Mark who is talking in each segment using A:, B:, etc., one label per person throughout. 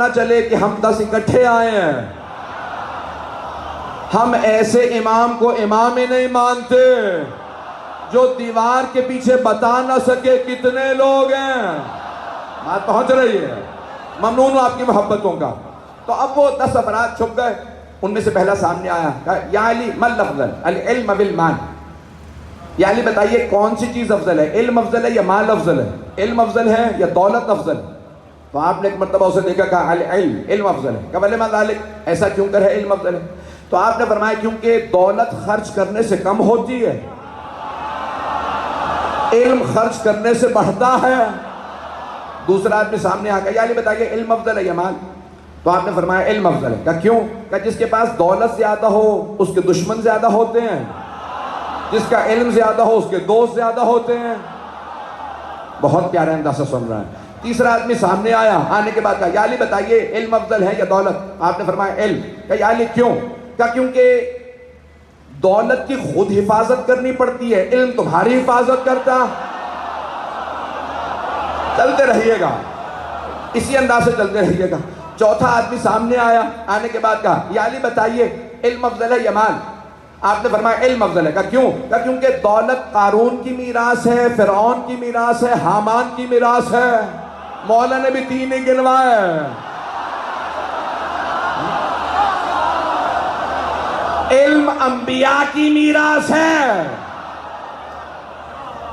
A: نہ چلے کہ ہم 10 اکٹھے آئے ہیں. ہم ایسے امام کو امام ہی نہیں مانتے جو دیوار کے پیچھے بتا نہ سکے کتنے لوگ ہیں. بات پہنچ رہی ہے. ممنون ہوں آپ کی محبتوں کا. تو اب وہ 10 افراد چھپ گئے. ان میں سے پہلا سامنے آیا, کہا یا علی مل افضل العلم بالمال. یا علی بتائیے کون سی چیز افضل ہے, علم افضل ہے یا مال افضل ہے؟ علم افضل ہے یا دولت افضل؟ تو آپ نے ایک مرتبہ اسے دیکھا, کہا العلم, علم افضل ہے. کہا وَلِمَ ذَلِكَ, ایسا کیوں کر ہے علم افضل ہے؟ تو آپ نے فرمایا کیونکہ دولت خرچ کرنے سے کم ہوتی ہے, علم خرچ کرنے سے بڑھتا ہے. دوسرا آدمی سامنے آ گیا, یا علی بتائیے علم افضل ہے یا مال؟ تو آپ نے فرمایا علم افضل ہے. کہا کیوں؟ کہا جس کے پاس دولت زیادہ ہو اس کے دشمن زیادہ ہوتے ہیں, جس کا علم زیادہ ہو اس کے دوست زیادہ ہوتے ہیں. بہت پیارا اندازہ سن رہا ہے. تیسرا آدمی سامنے آیا, آنے کے بعد کہا یا علی بتائیے علم افضل ہے یا دولت؟ آپ نے فرمایا علم. کہا یا علی کیوں؟ کہا کیونکہ دولت کی خود حفاظت کرنی پڑتی ہے, علم تمہاری حفاظت کرتا. چلتے رہیے گا, اسی انداز سے چلتے رہیے گا. چوتھا آدمی سامنے آیا, آنے کے بعد کہا یا علی بتائیے علم افضل ہے یا مال؟ آپ نے فرمایا علم افضل ہے. کہا کیوں؟ کہا کیونکہ دولت قارون کی میراث ہے, فرعون کی میراث ہے, حامان کی میراث ہے. مولا نے بھی 3 ہی گنوائے. علم انبیاء کی میراث ہے.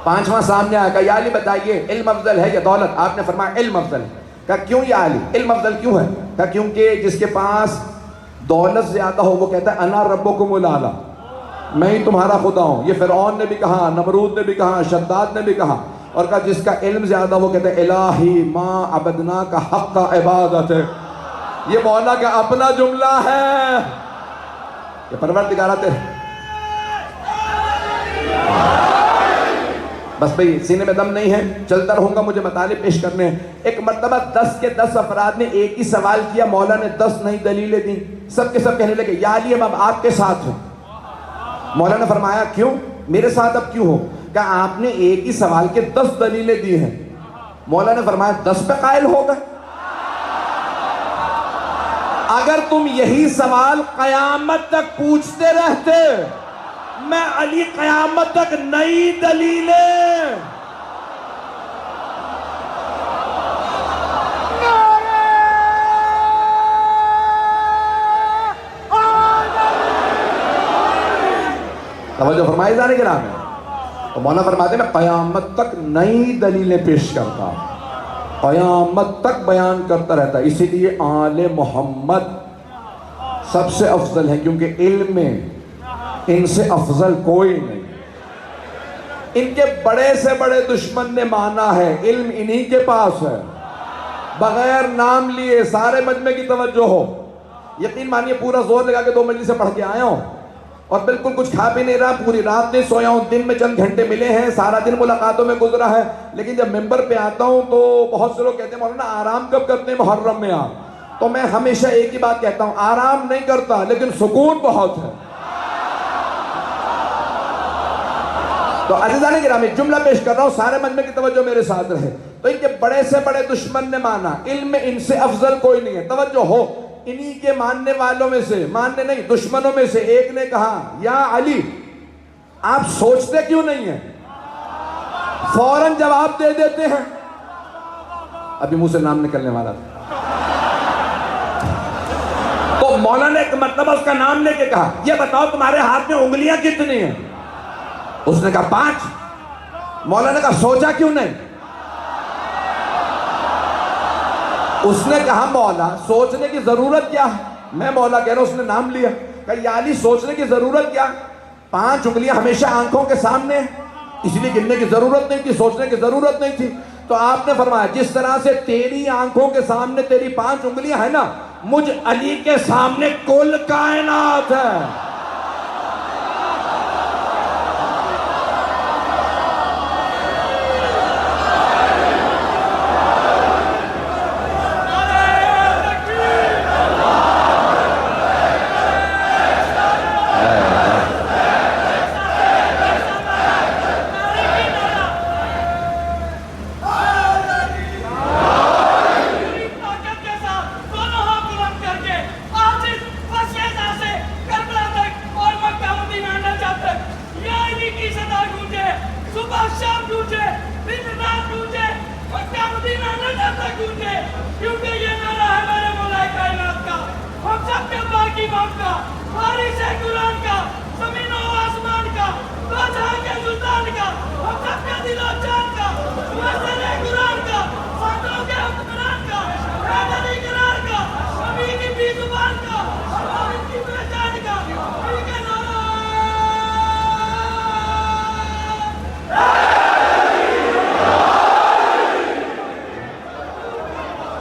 A: پانچواں سامنے آیا, کہا یا علی بتائیے علم افضل ہے یا دولت؟ آپ نے فرمایا علم افضل ہے. کہا کیوں یا علی علم افضل کیوں ہے؟ کہا کیونکہ جس کے پاس دولت زیادہ ہو وہ کہتا ہے انا ربکم الاعلی, میں ہی تمہارا خدا ہوں. یہ فرعون نے بھی کہا, نمرود نے بھی کہا, شداد نے بھی کہا. اور کہا جس کا علم زیادہ وہ کہتا ہے الہی ما عبدنا کا حق کا عبادت ہے. یہ مولا کا اپنا جملہ ہے. یہ پروردگارہ تیرے بس بھئی سینے میں دم نہیں ہے, چلتا رہوں گا, مجھے مطالب پیش کرنے ہیں. ایک مرتبہ 10 کے 10 افراد نے ایک ہی سوال کیا, مولا نے 10 نئی دلیلیں دیں. سب کے سب کہنے لگے یا علی اب آپ کے ساتھ ہوں. مولا نے فرمایا کیوں میرے ساتھ اب کیوں ہو؟ کہا آپ نے ایک ہی سوال کے 10 دلیلیں دی ہیں. مولا نے فرمایا 10 پہ قائل ہو گئے. اگر تم یہی سوال قیامت تک پوچھتے رہتے میں علی قیامت تک نئی دلیلیں. توجہ فرمائی جانے کے نام ہے. تو مولانا فرماتے ہیں میں قیامت تک نئی دلیلیں پیش کرتا, قیامت تک بیان کرتا رہتا. اسی لیے آل محمد سب سے افضل ہے, کیونکہ علم میں ان سے افضل کوئی نہیں. ان کے بڑے سے بڑے دشمن نے مانا ہے علم انہی کے پاس ہے. بغیر نام لیے سارے مجمع کی توجہ ہو. یقین مانیے پورا زور لگا کے 2 مجلسیں پڑھ کے آیا ہوں اور بالکل کچھ کھا بھی نہیں رہا, پوری رات نہیں سویا ہوں, دن میں چند گھنٹے ملے ہیں, سارا دن ملاقاتوں میں گزرا ہے. لیکن جب ممبر پہ آتا ہوں تو بہت سے لوگ کہتے ہیں مولانا آرام کب کرتے ہیں محرم میں آپ؟ تو میں ہمیشہ ایک ہی بات کہتا ہوں, آرام نہیں کرتا لیکن سکون بہت ہے. تو عزیزان گرامی جملہ پیش کر رہا ہوں, سارے مجمع کی توجہ میرے ساتھ رہے. تو ان کے بڑے سے بڑے دشمن نے مانا علم میں ان سے افضل کوئی نہیں ہے. توجہ ہو, انہی کے ماننے والوں میں سے, ماننے نہیں دشمنوں میں سے ایک نے کہا یا علی آپ سوچتے کیوں نہیں ہیں, فوراً جواب دے دیتے ہیں. ابھی منہ سے نام نکلنے والا تھا. تو مولانا نے ایک مرتبہ اس کا نام لے کے کہا یہ بتاؤ تمہارے ہاتھ میں انگلیاں کتنی ہیں؟ اس نے کہا 5. مولانا نے کہا سوچا کیوں نہیں؟ اس نے کہا مولا سوچنے کی ضرورت کیا ہے؟ میں مولا کہہ رہا ہوں, اس نے نام لیا. کہا یا علی سوچنے کی ضرورت کیا؟ 5 انگلیاں ہمیشہ آنکھوں کے سامنے, اس لیے گننے کی ضرورت نہیں تھی, سوچنے کی ضرورت نہیں تھی. تو آپ نے فرمایا جس طرح سے تیری آنکھوں کے سامنے تیری 5 انگلیاں ہیں نا, مجھ علی کے سامنے کل کائنات ہے.
B: مدینہ نہ جاتا گونجے، کیونکہ یہ نعرہ ہے میرے مولا کائنات کا، ہم سب کے پاک امام کا، وارث ہے قرآن کا، زمین و آسمان کا، بادشاہ کے سلطان کا، ہم سب کے دل و جان کا، مظہر قرآن کا، ساتھوں کے حکمران کا، حیدری قرار کا، نبی کی بی زبان کا، اور ان کی پہچان کا، ٹھیک ہے نا؟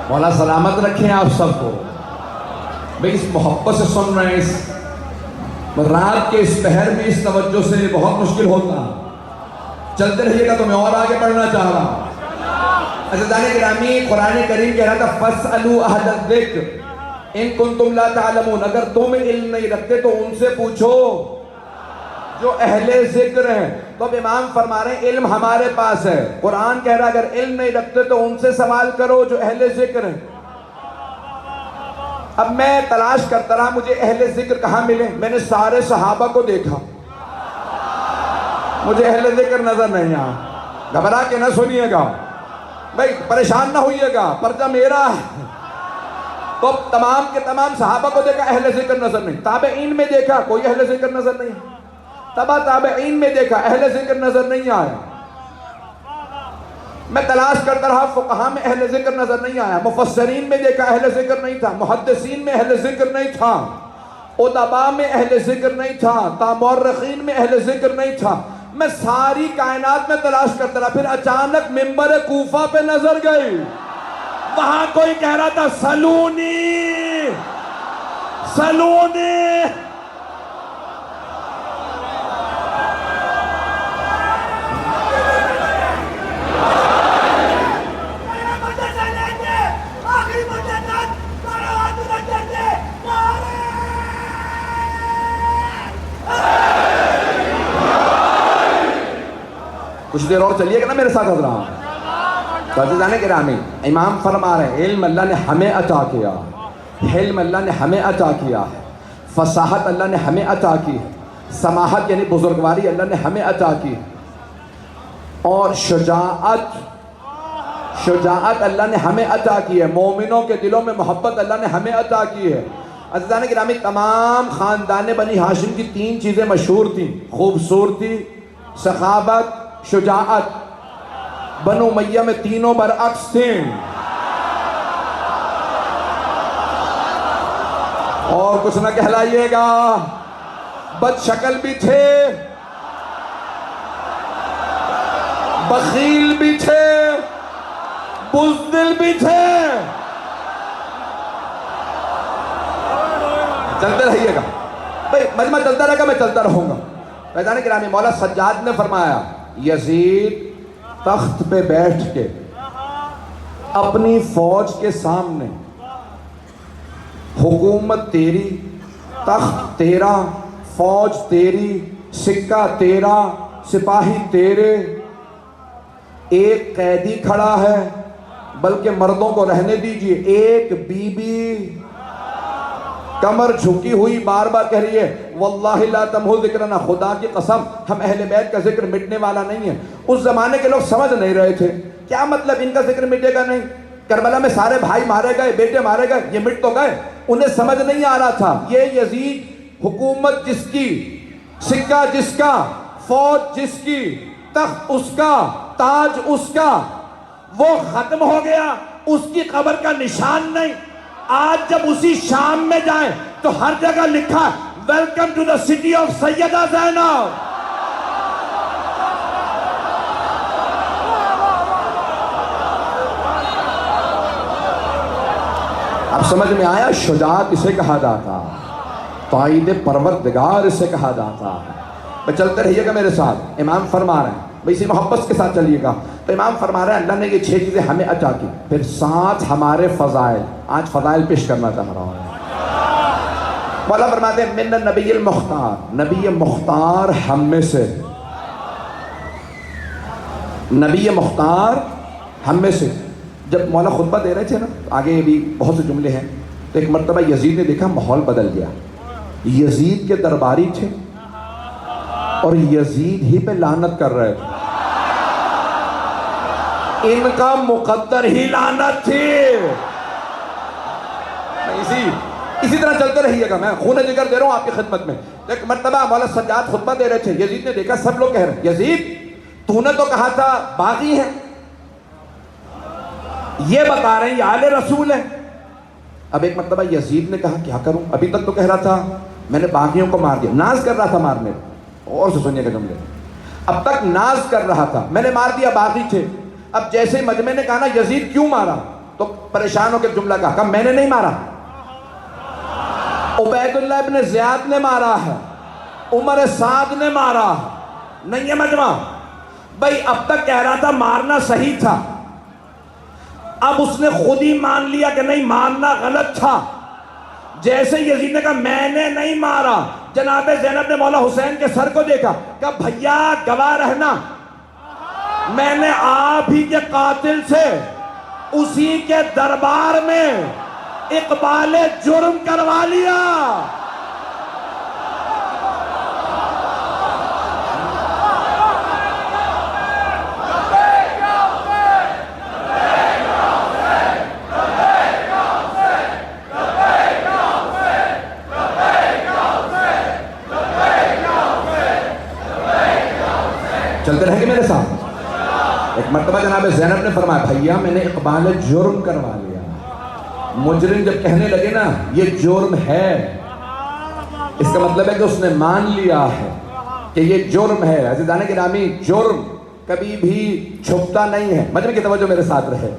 A: مولا سلامت رکھیں آپ سب کو. بھئی اس محبت سے سن رہے ہیں، اس رات کے اس پہر میں اس توجہ سے بہت مشکل ہوتا. چلتے رہیے گا تو میں اور آگے پڑھنا چاہ رہا ہوں. عزیزان گرامی، قرآن کریم کہہ رہا تھا فَاسْأَلُوا أَهْلَ الذِّكْرِ إِن كُنتُمْ لَا تَعْلَمُونَ. اگر تم علم نہیں رکھتے تو ان سے پوچھو جو اہل ذکر ہیں. تو اب امام فرما رہے ہیں علم ہمارے پاس ہے. قرآن کہہ رہا ہے اگر علم نہیں رکھتے تو ان سے سوال کرو جو اہل ذکر ہیں. اب میں تلاش کرتا رہا مجھے اہل ذکر کہاں ملے. میں نے سارے صحابہ کو دیکھا، مجھے اہل ذکر نظر نہیں آیا. گھبرا کے نہ سنیے گا بھائی، پریشان نہ ہوئیے گا، پرچہ میرا ہے. تو تمام کے تمام صحابہ کو دیکھا، اہل ذکر نظر نہیں. تابعین میں دیکھا، کوئی اہل ذکر نظر نہیں. تبا تابعین میں دیکھا، اہل ذکر نظر نہیں آیا. میں تلاش کرتا رہا، فقہاء میں اہل ذکر نظر نہیں آیا. مفسرین میں دیکھا، اہل ذکر نہیں تھا. محدثین میں اہل ذکر نہیں تھا. ادباء میں اہل ذکر نہیں تھا. مورخین میں اہل ذکر نہیں تھا. میں ساری کائنات میں تلاش کرتا رہا. پھر اچانک منبر کوفہ پہ نظر گئی. وہاں کوئی کہہ رہا تھا سلونی سلونی. کچھ دیر اور چلیے گا نا میرے ساتھ حضرات. تو عزیزان گرامی، امام فرما رہے ہیں علم اللہ نے ہمیں عطا کیا، حلم اللہ نے ہمیں عطا کیا، فصاحت اللہ نے ہمیں عطا کی، سماحت یعنی بزرگواری اللہ نے ہمیں عطا کی، اور شجاعت اللہ نے ہمیں عطا کی ہے. مومنوں کے دلوں میں محبت اللہ نے ہمیں عطا کی ہے. عزیزان گرامی، تمام خاندان بنی ہاشم کی 3 چیزیں مشہور تھیں: خوبصورتی، سخاوت، شجاعت. بنو امیہ میں تینوں برعکس تھیں. اور کچھ نہ کہلائیے گا، بد شکل بھی تھے، بخیل بھی تھے، بزدل بھی تھے. چلتے رہیے گا بھئی، مجمع چلتا رہے گا، میں چلتا رہوں گا. فیضان گرامی، مولا سجاد نے فرمایا یزید تخت پہ بیٹھ کے اپنی فوج کے سامنے، حکومت تیری، تخت تیرا، فوج تیری، سکہ تیرا، سپاہی تیرے، ایک قیدی کھڑا ہے، بلکہ مردوں کو رہنے دیجئے، ایک بی بی کمر جھکی ہوئی بار بار کہہ رہی ہے واللہ لا تمحو ذکرنا، خدا کی قسم ہم اہل بیت کا ذکر مٹنے والا نہیں ہے. اس زمانے کے لوگ سمجھ نہیں رہے تھے کیا مطلب ان کا ذکر مٹے گا نہیں. کربلا میں سارے بھائی مارے گئے، بیٹے مارے گئے، یہ مٹ تو گئے. انہیں سمجھ نہیں آ رہا تھا یہ یزید، حکومت جس کی، سکہ جس کا، فوج جس کی، تخت اس کا، تاج اس کا، وہ ختم ہو گیا. اس کی قبر کا نشان نہیں. آج جب اسی شام میں جائیں تو ہر جگہ لکھا welcome to the city of Syeda Zainab. اب سمجھ میں آیا شجاعت اسے کہا جاتا، تائید پروردگار اسے کہا جاتا. میں چلتے رہیے گا میرے ساتھ. امام فرما رہے ہیں بھئی اسی محبت کے ساتھ چلیے گا. تو امام فرما رہے ہیں اللہ نے یہ 6 چیزیں ہمیں عطا کی. پھر 7 ہمارے فضائل. آج فضائل پیش کرنا چاہ رہا ہوں. مولا فرماتے ہیں من النبی المختار، نبی مختار ہم میں سے، نبی مختار ہم میں سے. جب مولا خطبہ دے رہے تھے نا، آگے بھی بہت سے جملے ہیں، تو ایک مرتبہ یزید نے دیکھا ماحول بدل گیا. یزید کے درباری تھے اور یزید ہی پہ لعنت کر رہے تھے. ان کا مقدر ہی لعنت تھی. اسی طرح چلتے رہیے گا. میں خون جگر دے رہا ہوں آپ کی خدمت میں. ایک مرتبہ مولا سجاد خطبہ دے رہے تھے. یزید نے دیکھا سب لوگ کہہ رہے ہیں یزید تو نے تو کہا تھا باغی ہے, یہ بتا رہے ہیں یہ آل رسول ہے. اب ایک مرتبہ یزید نے کہا کیا کروں, ابھی تک تو کہہ رہا تھا میں نے باغیوں کو مار دیا, ناز کر رہا تھا مارنے. اور سے سنیے گا جملے, اب تک ناز کر رہا تھا میں نے مار دیا باغی تھے. اب جیسے ہی مجمع نے کہا نا یزید کیوں مارا, تو پریشان ہو کے جملہ کہا میں نے نہیں مارا, عبید اللہ ابن زیاد نے مارا ہے, عمر سعد نے مارا ہے. نہیں ہے مجمع بھائی, اب تک کہہ رہا تھا مارنا صحیح تھا, اب اس نے خود ہی مان لیا کہ نہیں مارنا غلط تھا. جیسے یزید نے کہا میں نے نہیں مارا, جناب زینب نے مولا حسین کے سر کو دیکھا, کہا بھیا گواہ رہنا میں نے آپ ہی کے قاتل سے اسی کے دربار میں اقبال جرم کروا لیا. چلتے رہیں گے میرے ساتھ. ایک مرتبہ جناب زینب نے فرمایا بھیا میں نے اقبال جرم کروا لیا. مجرم جب کہنے لگے نا یہ جرم ہے, اس کا مطلب ہے کہ اس نے مان لیا ہے کہ یہ جرم ہے. عزیزان گرامی, جرم کبھی بھی چھپتا نہیں ہے. مجمع کی توجہ میرے ساتھ رہے.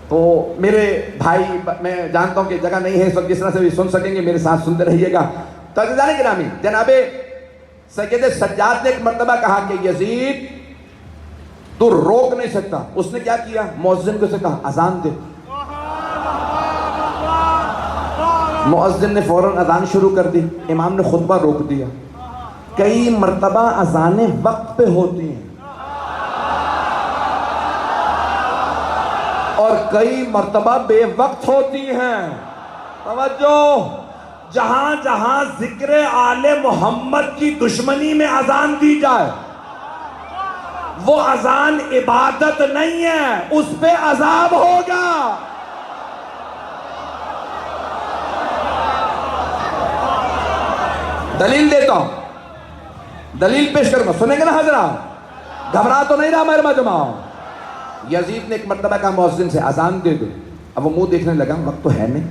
A: تو میرے بھائی, میں جانتا ہوں کہ جگہ نہیں ہے اس وقت جس طرح سے بھی سن سکیں گے, میرے ساتھ سنتے رہیے گا. تو عزیزان گرامی, جناب سید سجاد نے ایک مرتبہ کہا کہ یزید تو روک نہیں سکتا. اس نے کیا کیا, مؤذن کو سے کہا اذان دے. مؤذن نے فوراً اذان شروع کر دی. امام نے خطبہ روک دیا. کئی مرتبہ اذانیں وقت پہ ہوتی ہیں اور کئی مرتبہ بے وقت ہوتی ہیں. توجہ, جہاں جہاں ذکر آل محمد کی دشمنی میں اذان دی جائے وہ اذان عبادت نہیں ہے, اس پہ عذاب ہوگا. دلیل دیتا ہوں, دلیل پیش کروں گا, سنیں گے نا حضرات, گھبرا تو نہیں رہا میرے مجمع. یزید نے ایک مرتبہ کہا مؤذن سے اذان دے دو. اب وہ منہ دیکھنے لگا, وقت تو ہے نہیں,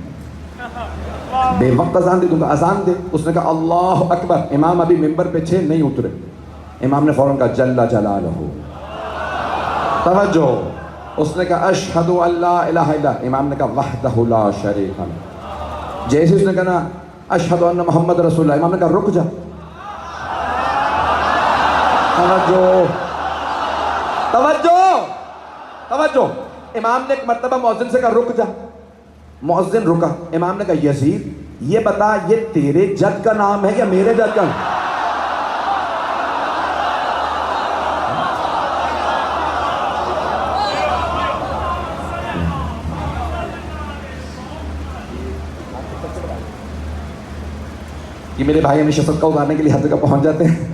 A: بے وقت اذان دے دوں گا, اذان دے. اس نے کہا اللہ اکبر. امام ابھی ممبر پہ تھے, نہیں اترے. امام نے فوراً کہا جل جلالہ. توجہ, اس نے کہا اشہد ان لا الہ الا. امام نے کہا وحدہ لا شریک لہ. جیسے اس نے کہا نا اشہد ان محمد رسول اللہ, امام نے کہا رک جا. توجہ توجہ توجہ. امام نے ایک مرتبہ مؤذن سے کہا رک جا. مؤذن رکا. امام نے کہا یزید یہ بتا یہ تیرے جد کا نام ہے یا میرے جد کا نام؟ یہ میرے بھائی ہمیشہ صدقہ اتارنے کے لیے ہر جگہ پہنچ جاتے ہیں.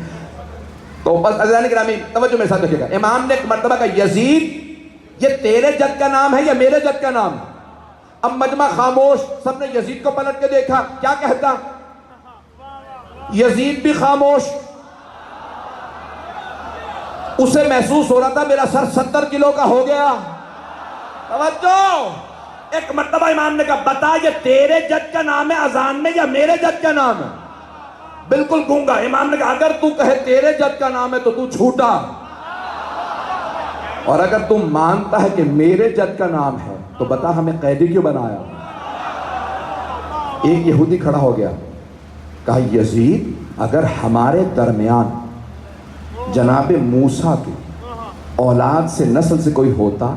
A: تو بس عزیزان گرامی توجہ میرے ساتھ رکھیے گا. امام نے ایک مرتبہ کہا یزید یہ تیرے جد کا نام ہے یا میرے جد کا نام؟ اب مجمع خاموش. سب نے یزید کو پلٹ کے دیکھا, کیا کہتا؟ یزید بھی خاموش. اسے محسوس ہو رہا تھا میرا سر 70 کلو کا ہو گیا. توجہ, ایک مرتبہ امام نے کہا بتا یہ تیرے جد کا نام ہے اذان میں یا میرے جد کا نام ہے؟ بالکل گونگا. امام نے کہا اگر تو کہے تیرے جد کا نام ہے تو تو چھوٹا, اور اگر تم مانتا ہے کہ میرے جد کا نام ہے تو بتا ہمیں قیدی کیوں بنایا؟ ایک یہودی کھڑا ہو گیا, کہا یزید اگر ہمارے درمیان جناب موسیٰ کی اولاد سے نسل سے کوئی ہوتا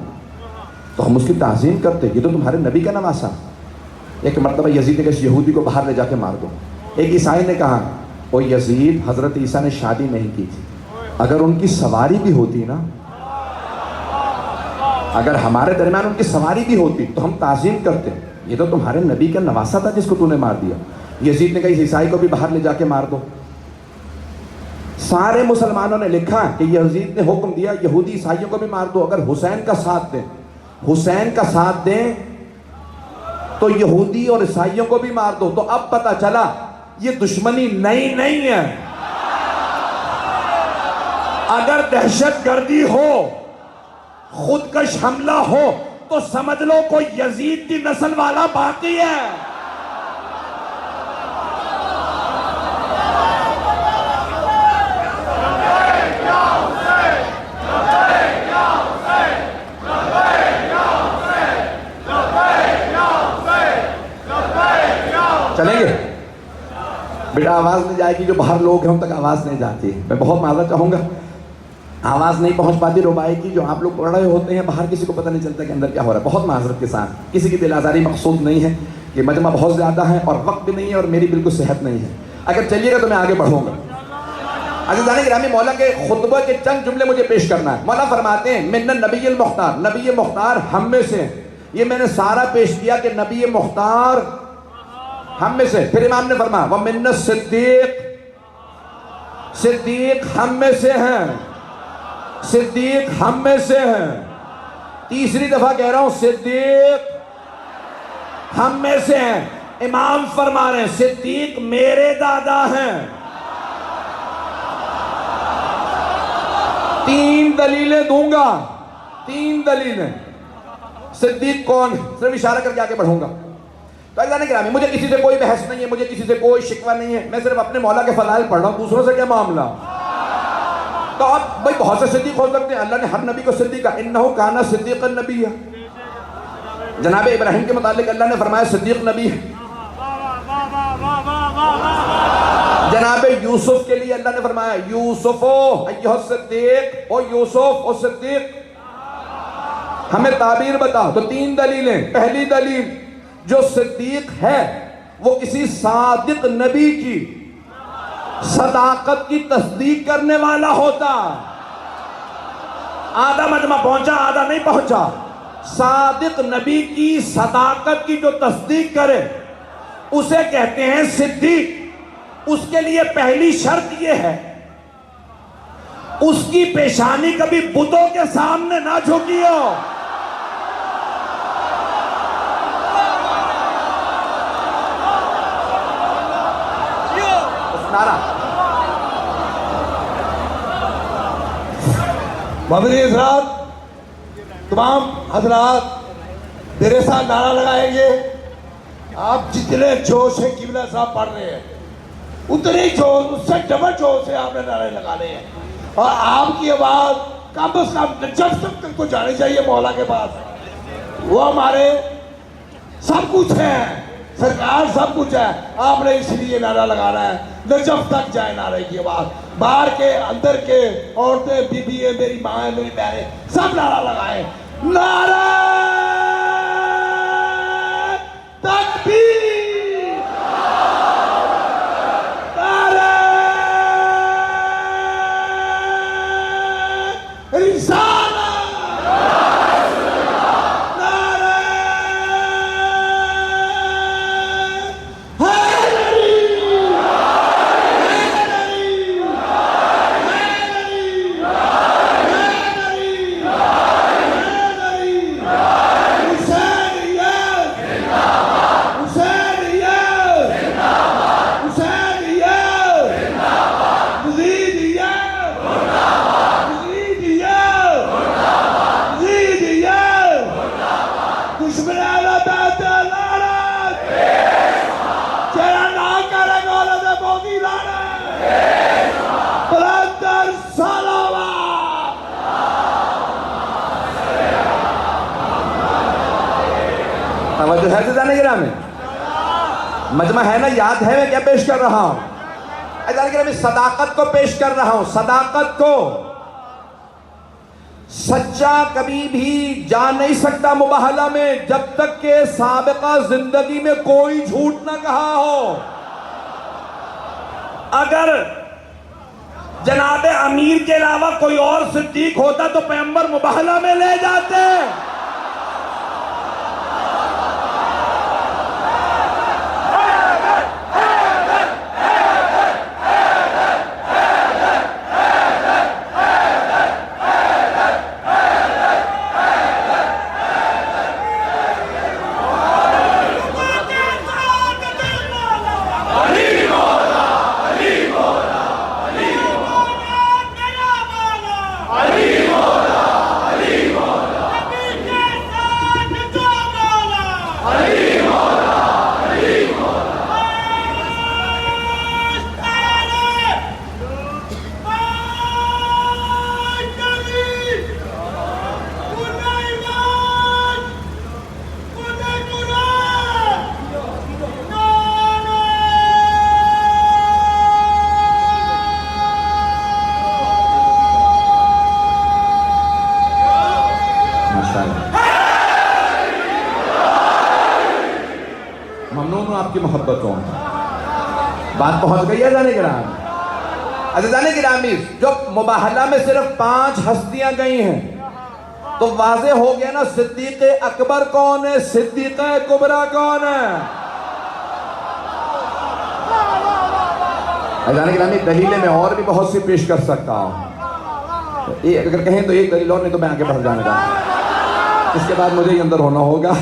A: تو ہم اس کی تعظیم کرتے, یہ تو تمہارے نبی کا نواسا. ایک مرتبہ یزید نے کہا اس یہودی کو باہر لے جا کے مار دو. ایک عیسائی نے کہا او یزید حضرت عیسیٰ نے شادی نہیں کی تھی, اگر ان کی سواری بھی ہوتی نا, اگر ہمارے درمیان ان کی سواری بھی ہوتی تو ہم تعظیم کرتے, یہ تو تمہارے نبی کا نواسا تھا جس کو تو نے مار دیا. یزید نے کہا اس عیسائی کو بھی باہر لے جا کے مار دو. سارے مسلمانوں نے لکھا کہ یزید نے حکم دیا یہودی عیسائیوں کو بھی مار دو، اگر حسین کا ساتھ دیں، حسین کا ساتھ دیں تو یہودی اور عیسائیوں کو بھی مار دو۔ تو اب پتہ چلا یہ دشمنی نئی نہیں ہے۔ اگر دہشت گردی ہو، خودکش حملہ ہو، تو سمجھ لو کوئی یزید کی نسل والا باقی ہے۔ چلیں گے بیٹا؟ آواز نہیں جائے گی، جو باہر لوگ ہیں ان تک آواز نہیں جاتی۔ میں بہت معذرت چاہوں گا، آواز نہیں پہنچ پاتی ربائی کی، جو آپ لوگ پڑھ رہے ہوتے ہیں باہر کسی کو پتہ نہیں چلتا کہ اندر کیا ہو رہا ہے۔ بہت معذرت کے ساتھ، کسی کی دل آزاری مقصود نہیں ہے، یہ مجمع بہت زیادہ ہے اور وقت بھی نہیں ہے اور میری بالکل صحت نہیں ہے۔ اگر چلیے گا تو میں آگے بڑھوں گا۔ عزیزان گرامی، مولا کے خطبہ کے چند جملے مجھے پیش کرنا ہے۔ مولا فرماتے ہیں من النبی المختار، نبی مختار ہم میں سے۔ یہ میں نے سارا پیش کیا کہ نبی مختار ہم میں سے۔ پھر امام نے فرمایا ومن الصدیق، صدیق ہم میں سے ہیں، صدیق ہم میں سے ہیں۔ تیسری دفعہ کہہ رہا ہوں صدیق ہم میں سے ہیں۔ امام فرما رہے ہیں صدیق میرے دادا ہیں۔ تین دلیلیں دوں گا، تین دلیلیں۔ صدیق کون؟ صرف اشارہ کر کے آگے بڑھوں گا۔ تو عزیزان گرامی، مجھے کسی سے کوئی بحث نہیں ہے، مجھے کسی سے کوئی شکوہ نہیں ہے، میں صرف اپنے مولا کے فضائل پڑھ رہا ہوں، دوسروں سے کیا معاملہ؟ تو اب بھائی بہت سے صدیق ہو سکتے ہیں، اللہ نے ہر نبی کو صدیق کہا، انہو کانا صدیقا نبی ہے۔ جناب ابراہیم کے متعلق اللہ نے فرمایا صدیق نبی ہے۔ جناب یوسف کے لیے اللہ نے فرمایا یوسف ایھا الصدیق، او یوسف او صدیق، ہمیں تعبیر بتا۔ تو تین دلیلیں۔ پہلی دلیل، جو صدیق ہے وہ کسی صادق نبی کی صداقت کی تصدیق کرنے والا ہوتا۔ آدھا مجمع پہنچا، آدھا نہیں پہنچا۔ صادق نبی کی صداقت کی جو تصدیق کرے اسے کہتے ہیں صدیق۔ اس کے لیے پہلی شرط یہ ہے اس کی پیشانی کبھی بتوں کے سامنے نہ جھکی ہو۔
C: مدنی حضرات، تمام حضرات میرے ساتھ نعرہ لگائیں گے۔ آپ جتنے جوش سے قبلہ صاحب پڑھ رہے ہیں اتنے جوش، اس سے ڈبل جوش سے آپ نے نعرے لگانے ہیں، اور آپ کی آواز کم از کم جب تک کو جانی چاہیے مولا کے پاس۔ وہ ہمارے سب کچھ ہیں، سرکار سب کچھ ہے، آپ نے اس لیے نعرہ لگانا ہے نجف تک جائے نعرے کی آواز۔ باہر کے اندر کے عورتیں، بیوی ہیں، میری ماں ہیں، میری بہنیں، سب نعرہ لگائیں نعرہ تکبیر، نعرہ رسالت،
A: توجہ ہے عزیزان گرامی؟ مجمع ہے نا، یاد ہے میں کیا پیش کر رہا ہوں؟ عزیزان گرامی، صداقت کو پیش کر رہا ہوں، صداقت کو۔ سچا کبھی بھی جا نہیں سکتا مباہلہ میں جب تک کہ سابقہ زندگی میں کوئی جھوٹ نہ کہا ہو۔ اگر جناب امیر کے علاوہ کوئی اور صدیق ہوتا تو پیغمبر مباہلہ میں لے جاتے۔ آپ کی محبتوں میں. بات پہنچ گئی ہے جانے گرامی. عزیزان گرامی، جب مباہلہ میں صرف 5 ہستیاں گئی ہیں تو واضح ہو گیا نا صدیق اکبر کون ہے، صدیق کبریٰ کون ہے. عزیزان گرامی، دلیلیں میں اور بھی بہت سی پیش کر سکتا ہوں. اگر کہیں تو ایک دلیل اور، نہیں تو میں آگے بڑھ جانے گا، اس کے بعد مجھے ہی اندر ہونا ہوگا.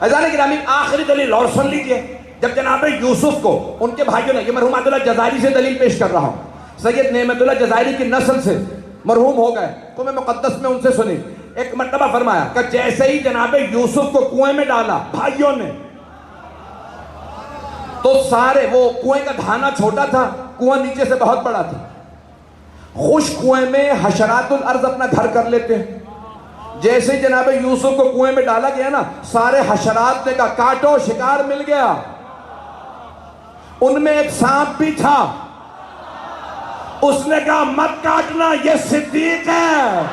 A: عزیزان گرامی، آخری دلیل اور سن لیجئے. جب جناب یوسف کو ان کے بھائیوں نے، یہ مرحوم عبداللہ جزائری سے دلیل پیش کر رہا ہوں، سید نعمت اللہ جزائری کی نسل سے مرحوم ہو گئے، تو میں مقدس میں ان سے سنی. ایک مرتبہ فرمایا کہ جیسے ہی جناب یوسف کو کنویں میں ڈالا بھائیوں نے، تو سارے، وہ کنویں کا دھانا چھوٹا تھا، کنواں نیچے سے بہت بڑا تھا. خشک کنویں میں حشرات الارض اپنا گھر کر لیتے ہیں. جیسے ہی جناب یوسف کو کنویں میں ڈالا گیا نا، سارے حشرات نے کہا کاٹو، شکار مل گیا. ان میں ایک سانپ بھی تھا، اس نے کہا مت کاٹنا، یہ صدیق ہے.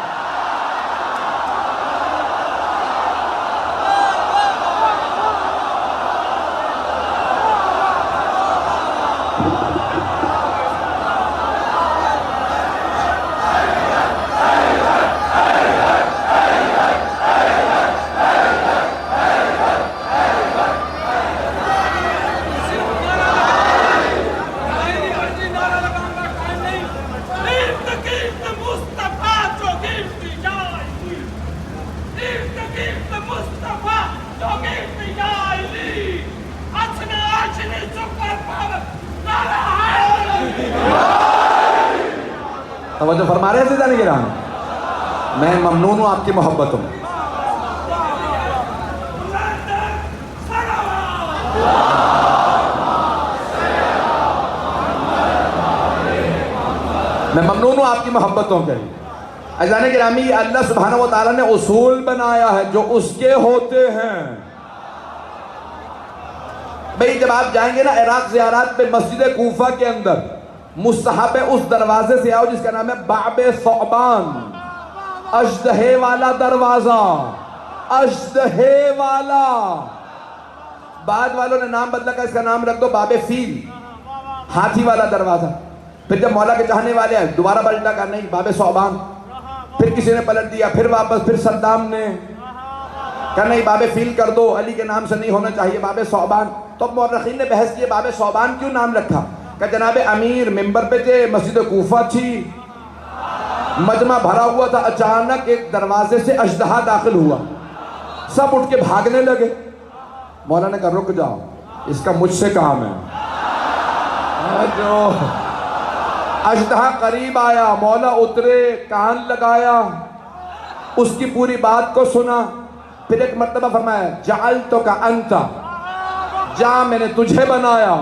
A: توجہ فرما رہے ہیں عزیزان گرامی؟ میں ممنون ہوں آپ کی محبتوں میں. میں ممنون ہوں آپ کی محبتوں کے لیے. عزیزان گرامی، اللہ سبحانہ و تعالیٰ نے اصول بنایا ہے جو اس کے ہوتے ہیں. بھئی جب آپ جائیں گے نا عراق زیارات پہ، مسجد کوفہ کے اندر مستحب ہے اس دروازے سے آؤ جس کا نام ہے باب ثعبان، اژدہے والا دروازہ، اژدہے والا. بعد والوں نے نام بدلا کہ اس کا نام رکھ دو باب فیل، ہاتھی والا دروازہ. پھر جب مولا کے چاہنے والے ہیں دوبارہ پلٹا کہا نہیں باب ثعبان. پھر کسی نے پلٹ دیا، پھر واپس، پھر صدام نے کہا نہیں باب فیل کر دو، علی کے نام سے نہیں ہونا چاہیے، باب ثعبان. تو مورخین نے بحث کی باب ثعبان کیوں نام رکھا؟ کہ جناب امیر ممبر پہ تھے، مسجد کوفہ تھی، مجمع بھرا ہوا تھا، اچانک ایک دروازے سے اژدہا داخل ہوا، سب اٹھ کے بھاگنے لگے. مولا نے کہا رک جاؤ، اس کا مجھ سے کام ہے. جو اژدہا قریب آیا، مولا اترے، کان لگایا، اس کی پوری بات کو سنا. پھر ایک مرتبہ فرمایا جعلتک انت، جا میں نے تجھے بنایا.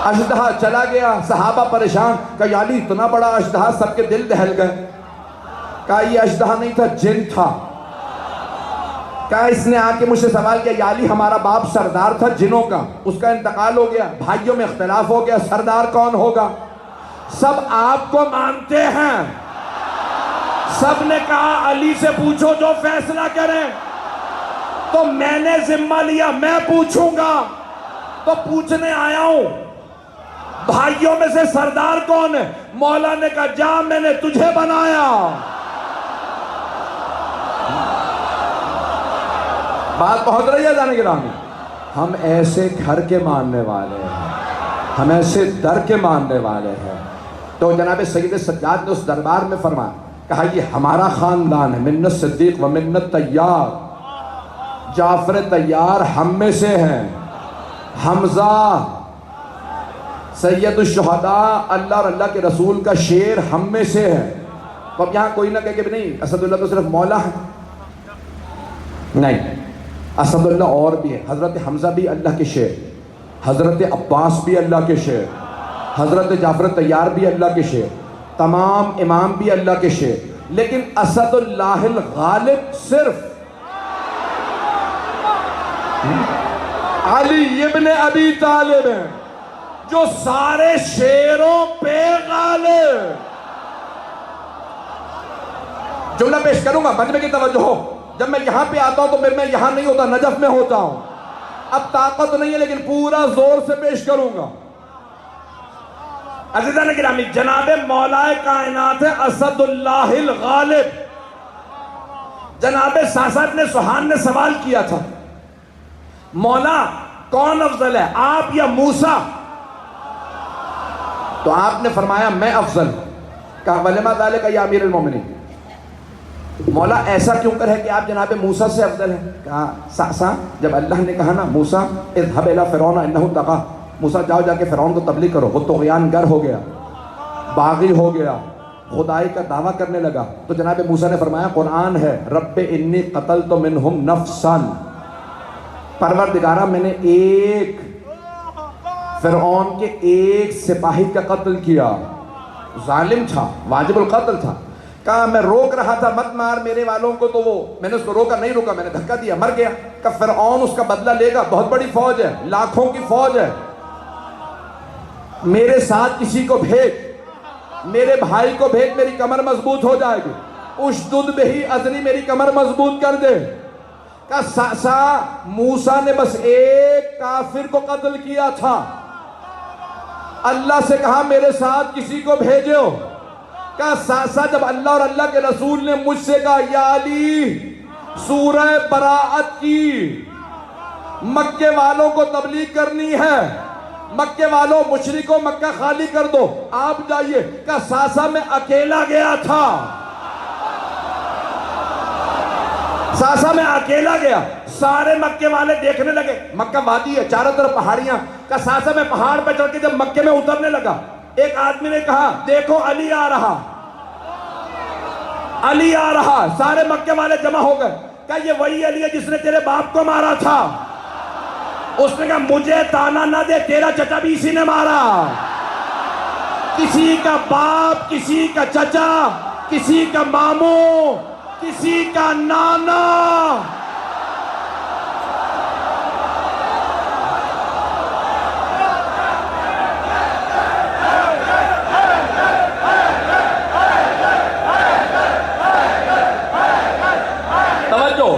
A: اژدہا چلا گیا، صحابہ پریشان، کہا یا علی اتنا بڑا اژدہا، سب کے دل دہل گئے. کہا یہ اژدہا نہیں تھا، جن تھا. کہا اس نے آ کے مجھ سے سوال کیا یا علی ہمارا باپ سردار تھا جنوں کا، اس کا انتقال ہو گیا، بھائیوں میں اختلاف ہو گیا، سردار کون ہوگا؟ سب آپ کو مانتے ہیں. سب نے کہا علی سے پوچھو جو فیصلہ کریں. تو میں نے ذمہ لیا میں پوچھوں گا، تو پوچھنے آیا ہوں بھائیوں میں سے سردار کون ہے؟ مولا نے کہا جا میں نے تجھے بنایا. بات پہنچ رہی ہے جانے گرامی؟ ہم ایسے گھر کے ماننے والے ہیں، ہم ایسے در کے ماننے والے ہیں. تو جناب سید سجاد نے اس دربار میں فرمایا، کہا یہ ہمارا خاندان ہے، منت صدیق و منت طیار. جعفر طیار ہم میں سے ہیں، حمزہ سید الشہداء اللہ اور اللہ کے رسول کا شیر ہم میں سے ہے. تو اب یہاں کوئی نہ کہے کہ نہیں اسد اللہ تو صرف مولا ہے. نہیں، اسد اللہ اور بھی ہے. حضرت حمزہ بھی اللہ کے شیر، حضرت عباس بھی اللہ کے شیر، حضرت جعفر طیار بھی اللہ کے شیر، تمام امام بھی اللہ کے شیر. لیکن اسد اللہ الغالب صرف علی ابن ابی طالب ہیں، جو سارے شیروں پہ غالب. جملہ پیش کروں گا، مجمع کی توجہ ہو. جب میں یہاں پہ آتا ہوں تو پھر میں یہاں نہیں ہوتا، نجف میں ہوتا ہوں. اب طاقت نہیں ہے لیکن پورا زور سے پیش کروں گا. عزیزان گرامی، جناب مولا کائنات اسد اللہ الغالب جناب ساسا ابن سہان نے سوال کیا تھا، مولا کون افضل ہے، آپ یا موسیٰ؟ تو آپ نے فرمایا میں افضل. کہا وَلِمَا ذَلِكَ یا امیر المومنین، مولا ایسا کیوں کر ہے کہ آپ جناب موسیٰ سے افضل ہیں؟ کہا ساسا، جب اللہ نے کہا نا موسیٰ اذهب الى فرعون انه طغى، موسیٰ جاؤ جا کے فرعون کو تبلیغ کرو، وہ طغیان گر ہو گیا، باغی ہو گیا، خدائی کا دعویٰ کرنے لگا. تو جناب موسیٰ نے فرمایا قرآن ہے، رب انی قتلت منہم نفسا، پروردگارہ میں نے ایک فرعون کے ایک سپاہی کا قتل کیا، ظالم تھا، واجب القتل تھا. کہا میں روک رہا تھا مت مار میرے والوں کو، تو وہ میں نے اس کو روکا، نہیں روکا، میں نے دھکا دیا، مر گیا. کہ فرعون اس کا بدلہ لے گا، بہت بڑی فوج ہے، لاکھوں کی فوج ہے، میرے ساتھ کسی کو بھیج، میرے بھائی کو بھیج، میری کمر مضبوط ہو جائے گی. اشدد بہی ازری، میری کمر مضبوط کر دے. کہ ساسا موسیٰ نے بس ایک کافر کو قتل کیا تھا، اللہ سے کہا میرے ساتھ کسی کو بھیجو. کہ ساسا جب اللہ اور اللہ کے رسول نے مجھ سے کہا یا علی سورہ براءت کی، مکے والوں کو تبلیغ کرنی ہے، مکے والوں مشرکوں مکہ خالی کر دو، آپ جائیے. کہ ساسا میں اکیلا گیا تھا، ساسا میں اکیلا گیا، سارے مکے والے دیکھنے لگے، مکہ وادی ہے چاروں طرف پہاڑیاں. کہ ساسا میں پہاڑ پہ چڑھ کے جب مکے میں اترنے لگا، ایک آدمی نے کہا دیکھو علی آ رہا، علی آ رہا. سارے مکے والے جمع ہو گئے. کہا یہ وہی علی ہے جس نے تیرے باپ کو مارا تھا. اس نے کہا مجھے تانا نہ دے، تیرا چچا بھی اسی نے مارا. کسی کا باپ، کسی کا چچا، کسی کا ماموں، کسی کا نانا.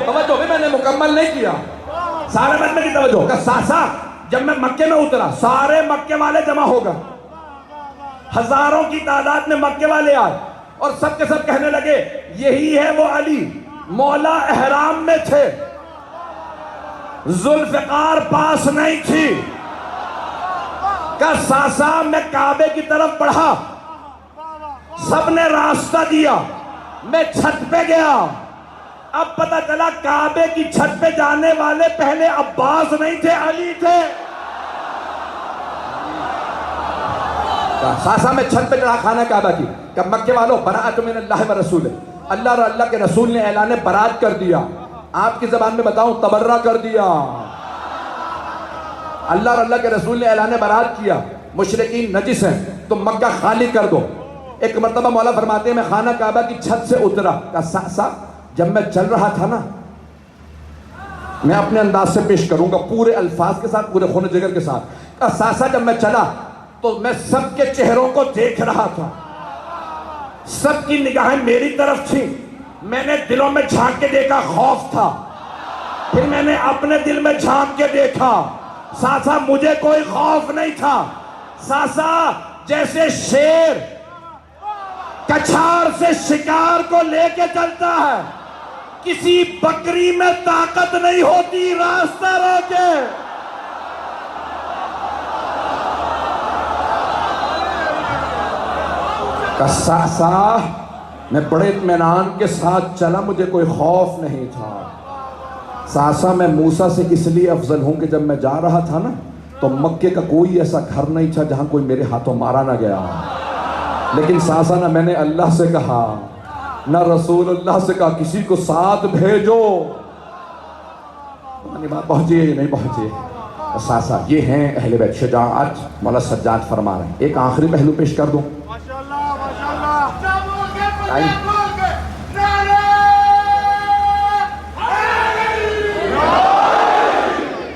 A: توجہ بھی میں نے مکمل نہیں کیا، سارے بندے کی توجہ. کہ ساسا جب میں مکے میں اترا، سارے مکے والے جمع ہو گئے، ہزاروں کی تعداد میں مکے والے آئے، اور سب کے سب کہنے لگے یہی ہے وہ علی، مولا احرام میں تھے، ذوالفقار پاس نہیں تھی. کہ ساسا میں کعبے کی طرف بڑھا، سب نے راستہ دیا، میں چھت پہ گیا. اب پتہ چلا کعبے کی چھت پہ جانے والے پہلے عباس نہیں تھے، علی تھے. ساسا میں چھت پہ چڑھا خانہ کعبہ کی. کہ مکے والوں براءت من اللہ و رسول، اللہ اور اللہ کے رسول نے اعلان برات کر دیا. آپ کی زبان میں بتاؤں تبرہ کر دیا. اللہ اور اللہ کے رسول نے اعلان برات کیا، مشرکین نجس ہیں تو مکہ خالی کر دو. ایک مرتبہ مولا فرماتے ہیں میں خانہ کعبہ کی چھت سے اترا. کہ ساسا جب میں چل رہا تھا نا، میں اپنے انداز سے پیش کروں گا پورے الفاظ کے ساتھ، پورے خون جگر کے ساتھ. کہ ساسا جب میں چلا تو میں سب کے چہروں کو دیکھ رہا تھا، سب کی نگاہیں میری طرف تھی. میں نے دلوں میں جھانک کے دیکھا، خوف تھا. پھر میں نے اپنے دل میں جھانک کے دیکھا، ساسا مجھے کوئی خوف نہیں تھا. ساسا جیسے شیر کچھار سے شکار کو لے کے چلتا ہے، کسی بکری میں طاقت نہیں ہوتی راستہ روکے. ساسا میں بڑے اطمینان کے ساتھ چلا، مجھے کوئی خوف نہیں تھا. ساسا میں موسیٰ سے اس لیے افضل ہوں کہ جب میں جا رہا تھا نا تو مکے کا کوئی ایسا گھر نہیں تھا جہاں کوئی میرے ہاتھوں مارا نہ گیا. لیکن ساسا نہ میں نے اللہ سے کہا نہ رسول اللہ سے کہا کسی کو ساتھ بھیجو. بات پہنچی ہے یا نہیں پہنچی؟ ساسا یہ ہیں اہل بیت شجاعت. مولا سجاد فرما رہے ہیں. ایک آخری پہلو پیش کر دوں.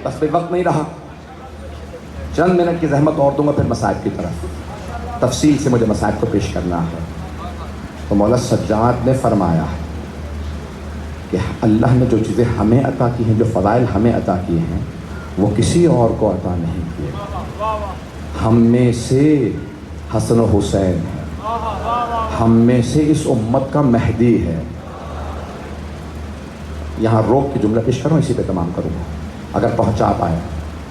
A: بس بے وقت نہیں رہا، چند منٹ کی زحمت اور دوں گا، پھر مسائب کی طرف تفصیل سے مجھے مسائب کو پیش کرنا ہے. تو مولا سجاد نے فرمایا کہ اللہ نے جو چیزیں ہمیں عطا کی ہیں، جو فضائل ہمیں عطا کیے ہیں، وہ کسی اور کو عطا نہیں کیے. ہم میں سے حسن و حسین ہے، ہم میں سے اس امت کا مہدی ہے. یہاں روک کے جملہ پیش کروں، اسی پہ تمام کروں گا اگر پہنچا پائے.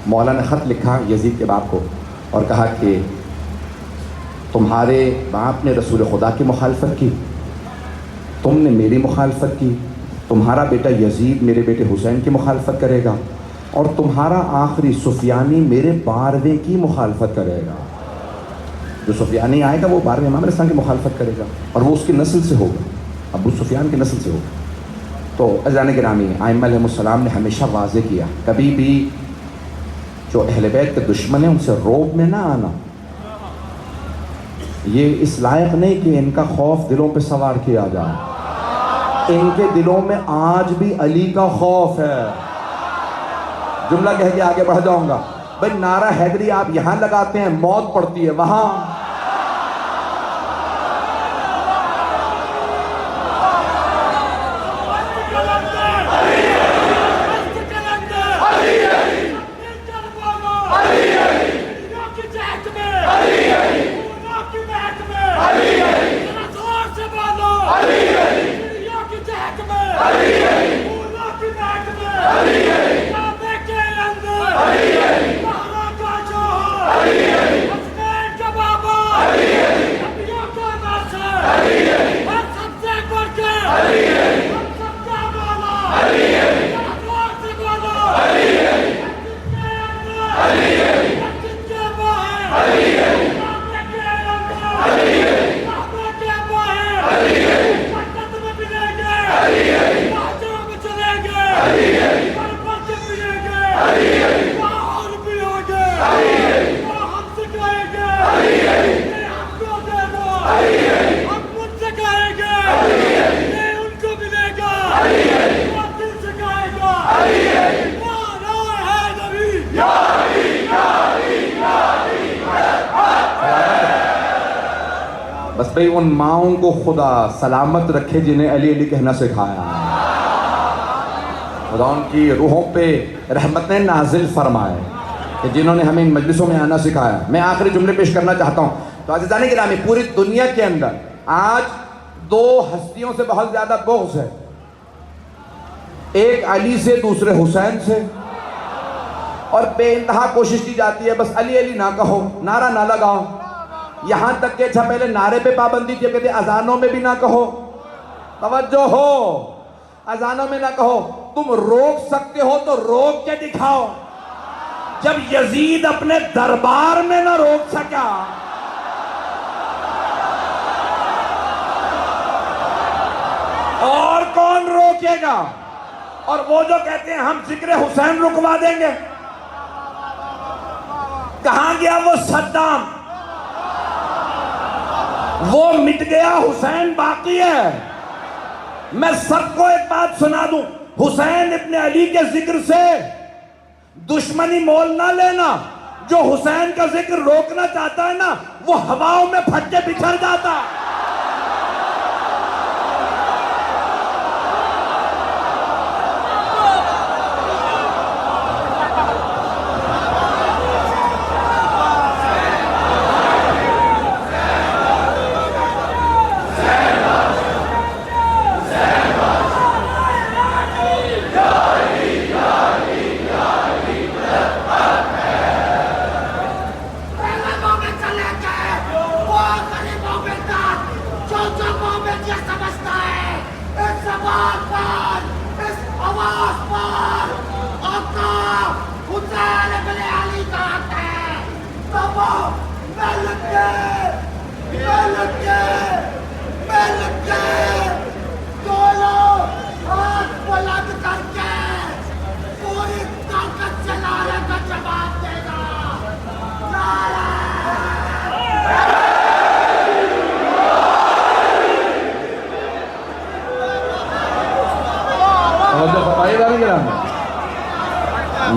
A: مولا نے خط لکھا یزید کے باپ کو اور کہا کہ تمہارے باپ نے رسول خدا کی مخالفت کی، تم نے میری مخالفت کی، تمہارا بیٹا یزید میرے بیٹے حسین کی مخالفت کرے گا، اور تمہارا آخری سفیانی میرے 12ویں کی مخالفت کرے گا. جو سفیانی آئے گا وہ 12ویں امام علیہ السلام کی مخالفت کرے گا، اور وہ اس کی نسل سے ہوگا، ابو سفیان کی نسل سے ہوگا. تو عزیزان گرامی، ائمہ علیہ السلام نے ہمیشہ واضح کیا کبھی بھی جو اہل بیت کے دشمن ہیں ان سے روب میں نہ آنا. یہ اس لائق نہیں کہ ان کا خوف دلوں پہ سوار کیا جائے. ان کے دلوں میں آج بھی علی کا خوف ہے. جملہ کہہ کے آگے بڑھ جاؤں گا. بھائی نعرہ حیدری آپ یہاں لگاتے ہیں، موت پڑتی ہے وہاں. بس بھئی ان ماؤں کو خدا سلامت رکھے جنہیں علی علی کہنا سکھایا. خدا ان کی روحوں پہ رحمتیں نازل فرمائے کہ جنہوں نے ہمیں ان مجلسوں میں آنا سکھایا. میں آخری جملے پیش کرنا چاہتا ہوں. تو عزیزان گرامی، پوری دنیا کے اندر آج دو ہستیوں سے بہت زیادہ بغض ہے. ایک علی سے، دوسرے حسین سے، اور بے انتہا کوشش کی جاتی ہے بس علی علی نہ کہو، نعرہ نہ لگاؤ. یہاں تک کہ اچھا پہلے نعرے پہ پابندی تھی، کہتے اذانوں میں بھی نہ کہو. توجہ ہو، اذانوں میں نہ کہو. تم روک سکتے ہو تو روک کے دکھاؤ. جب یزید اپنے دربار میں نہ روک سکا، اور کون روکے گا؟ اور وہ جو کہتے ہیں ہم ذکر حسین رکوا دیں گے، کہاں گیا وہ صدام؟ وہ مٹ گیا، حسین باقی ہے. میں سب کو ایک بات سنا دوں، حسین ابن علی کے ذکر سے دشمنی مول نہ لینا. جو حسین کا ذکر روکنا چاہتا ہے نا، وہ ہواؤں میں پھٹ کے بکھر جاتا ہے.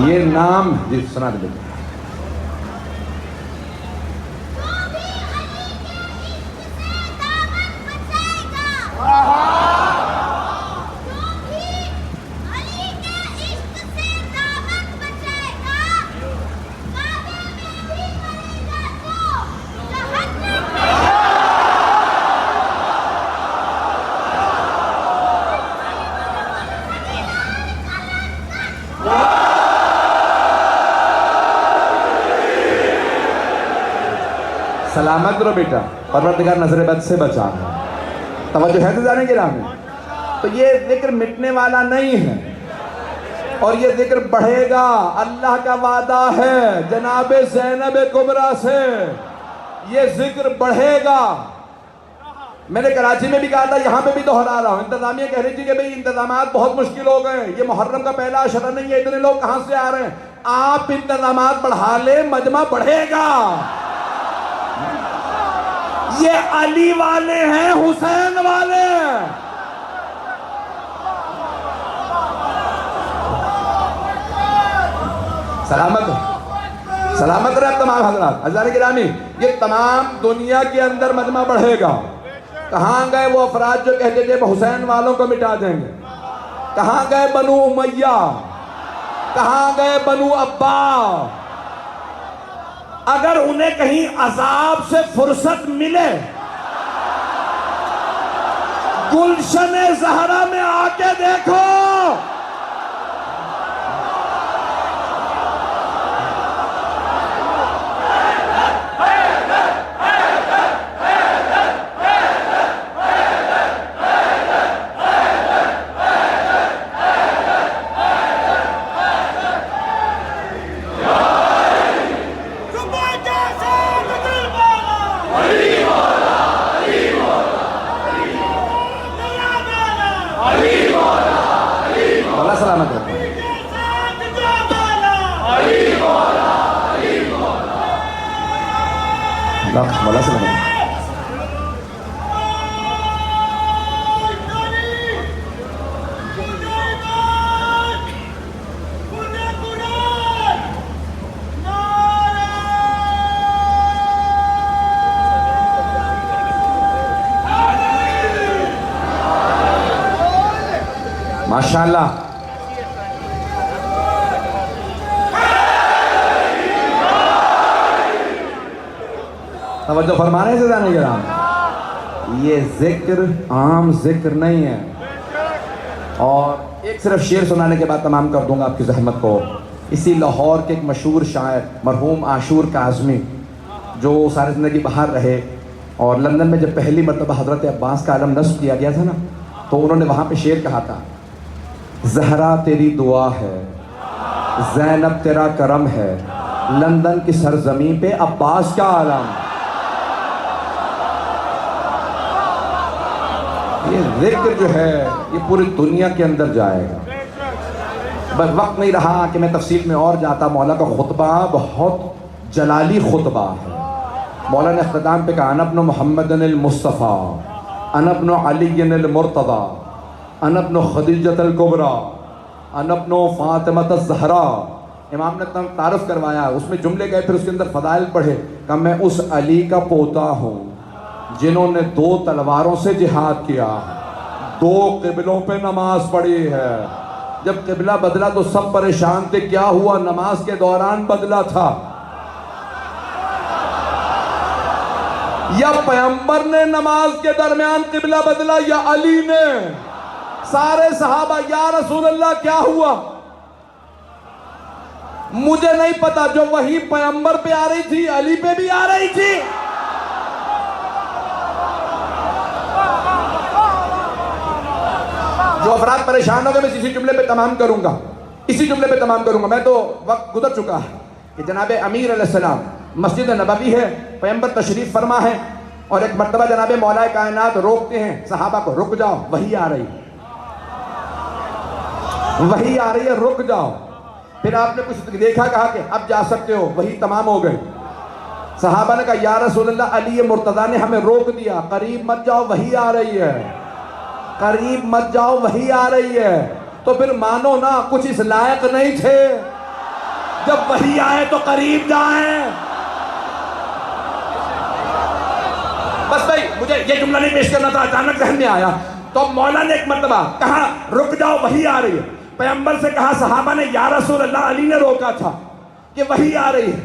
A: یہ نام جی سنا دے. سلامت رہو بیٹا، پروردگار نظر بد سے بچا ہے. توجہ ہے تو جانے کے نام میں. تو یہ ذکر مٹنے والا نہیں ہے اور یہ ذکر بڑھے گا. اللہ کا وعدہ ہے جناب زینب کبریٰ سے، یہ ذکر بڑھے گا. میں نے کراچی میں بھی کہا تھا، یہاں پہ بھی دہرا رہا ہوں. انتظامیہ کہہ رہی تھی کہ بھئی انتظامات بہت مشکل ہو گئے، یہ محرم کا پہلا عشرہ نہیں ہے، اتنے لوگ کہاں سے آ رہے ہیں. آپ انتظامات بڑھا لیں، مجمع بڑھے گا. یہ علی والے ہیں، حسین والے ہیں. سلامت رہے تمام حضرات. عزیزان گرامی، یہ تمام دنیا کے اندر مجمع بڑھے گا. کہاں گئے وہ افراد جو کہتے تھے حسین والوں کو مٹا دیں گے؟ کہاں گئے بنو امیہ؟ کہاں گئے بنو عبا؟ اگر انہیں کہیں عذاب سے فرصت ملے، گلشن زہرا میں آ کے دیکھو. سلامت رہتا مولا سلامت. ماشاءاللہ. توجہ فرمانے سے جانے کے نام. یہ ذکر عام ذکر نہیں ہے. اور ایک صرف شعر سنانے کے بعد تمام کر دوں گا آپ کی زحمت کو. اسی لاہور کے ایک مشہور شاعر مرحوم عاشور کاظمی، جو ساری زندگی باہر رہے اور لندن میں جب پہلی مرتبہ حضرت عباس کا علم نصب کیا گیا تھا نا، تو انہوں نے وہاں پہ شعر کہا تھا، زہرا تیری دعا ہے، زینب تیرا کرم ہے، لندن کی سرزمین پہ عباس کا علم. یہ ذکر جو ہے یہ پوری دنیا کے اندر جائے گا. بس وقت نہیں رہا کہ میں تفصیل میں اور جاتا. مولا کا خطبہ بہت جلالی خطبہ ہے. مولا نے اختتام پہ کہا، انا ابن محمد المصطفیٰ، انا ابن علی المرتضیٰ، انا ابن خدیجۃ الکبریٰ، انا ابن فاطمہ الزہراء. امام نے تعارف کروایا، اس میں جملے گئے، پھر اس کے اندر فضائل پڑھے. کہ میں اس علی کا پوتا ہوں جنہوں نے 2 تلواروں سے جہاد کیا، 2 قبلوں پہ نماز پڑھی ہے. جب قبلہ بدلا تو سب پریشان تھے، کیا ہوا؟ نماز کے دوران بدلا تھا. یا پیغمبر نے نماز کے درمیان قبلہ بدلا یا علی نے؟ سارے صحابہ، یا رسول اللہ کیا ہوا؟ مجھے نہیں پتا. جو وہی پیغمبر پہ آ رہی تھی علی پہ بھی آ رہی تھی. جو افراد پریشان ہو گئے میں اسی جملے پہ تمام کروں گا. میں تو وقت گزر چکا ہے کہ جناب امیر علیہ السلام مسجد نبوی ہے، پیغمبر تشریف فرما ہے، اور ایک مرتبہ جناب مولا کائنات روکتے ہیں صحابہ کو، رک جاؤ، وہی آ رہی ہے، رک جاؤ. پھر آپ نے کچھ دیکھا، کہا کہ اب جا سکتے ہو، وہی تمام ہو گئے. صحابہ نے کہا، یا رسول اللہ، علی مرتضیٰ نے ہمیں روک دیا، قریب مت جاؤ، وہی آ رہی ہے، قریب مت جاؤ، وہی آ رہی ہے. تو پھر مانو نا، کچھ اس لائق نہیں تھے. جب وہی آئے تو قریب جائیں. بس بھائی مجھے یہ جملہ نہیں پیش کرنا تھا، اچانک ذہن میں آیا. تو مولا نے ایک مرتبہ کہا، رک جاؤ، وہی آ رہی ہے. پیغمبر سے کہا، صحابہ نے، یا رسول اللہ، علی نے روکا تھا کہ وہی آ رہی ہے.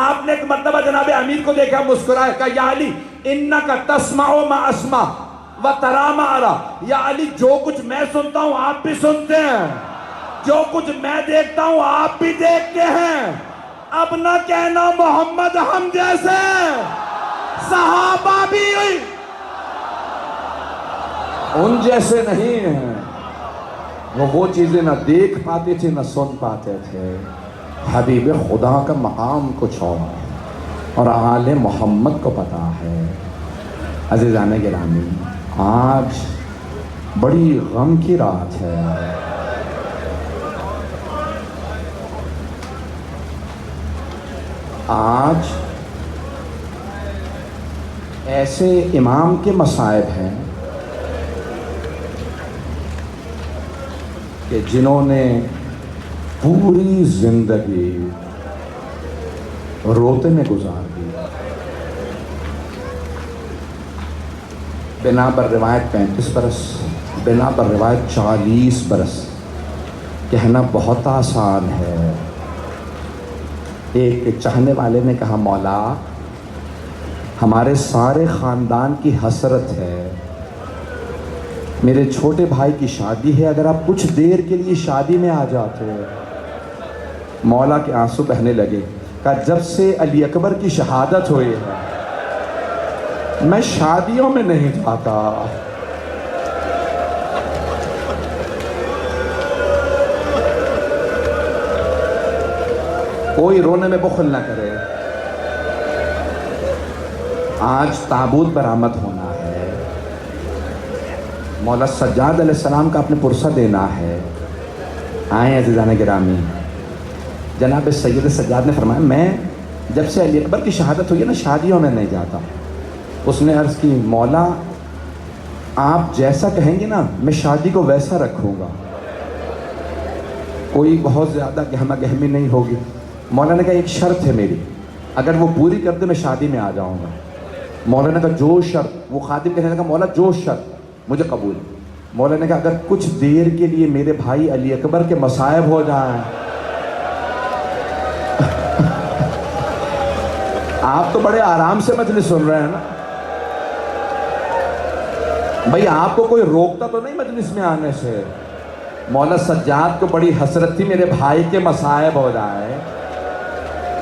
A: آپ نے ایک مرتبہ جناب امیر کو دیکھا، مسکرائے، کہا، یا علی انکا تسمع ما اسمع وترى ما ارى. یا علی، جو کچھ میں سنتا ہوں آپ بھی سنتے ہیں، جو کچھ میں دیکھتا ہوں آپ بھی دیکھتے ہیں. اب نہ کہنا محمد ہم جیسے. صحابہ بھی ان جیسے نہیں ہیں. وہ چیزیں نہ دیکھ پاتے تھے نہ سن پاتے تھے. حبیب خدا کا مقام کچھ اور آل محمد کو پتا ہے. عزیزان گرامی، آج بڑی غم کی رات ہے. آج ایسے امام کے مصائب ہیں کہ جنہوں نے پوری زندگی روتے میں گزار دی. بنا پر روایت 35 برس، بنا پر روایت 40 برس. کہنا بہت آسان ہے. ایک چاہنے والے نے کہا مولا ہمارے سارے خاندان کی حسرت ہے، میرے چھوٹے بھائی کی شادی ہے، اگر آپ کچھ دیر کے لیے شادی میں آ جاتے. مولا کے آنسو بہنے لگے. کہا جب سے علی اکبر کی شہادت ہوئی ہے میں شادیوں میں نہیں جاتا. کوئی رونے میں بخل نہ کرے. آج تابوت برآمد ہونا ہے، مولا سجاد علیہ السلام کا اپنے پرسہ دینا ہے. آئیں عزیزان گرامی. جناب سید سجاد نے فرمایا میں جب سے علی اکبر کی شہادت ہوئی ہے نا شادیوں میں نہیں جاتا. اس نے عرض کی مولا آپ جیسا کہیں گے نا میں شادی کو ویسا رکھوں گا، کوئی بہت زیادہ گہما گہمی نہیں ہوگی. مولا نے کہا ایک شرط ہے میری، اگر وہ پوری کر دے میں شادی میں آ جاؤں گا. مولا نے کہا جو شرط. وہ خادم کہنے لگا مولا جو شرط مجھے قبول. مولا نے کہا اگر کچھ دیر کے لیے میرے بھائی علی اکبر کے مصائب ہو جائیں. آپ تو بڑے آرام سے مجلس سن رہے ہیں نا بھئی، آپ کو کوئی روکتا تو نہیں مجلس میں آنے سے. مولا سجاد کو بڑی حسرت تھی میرے بھائی کے مصائب ہو جائے،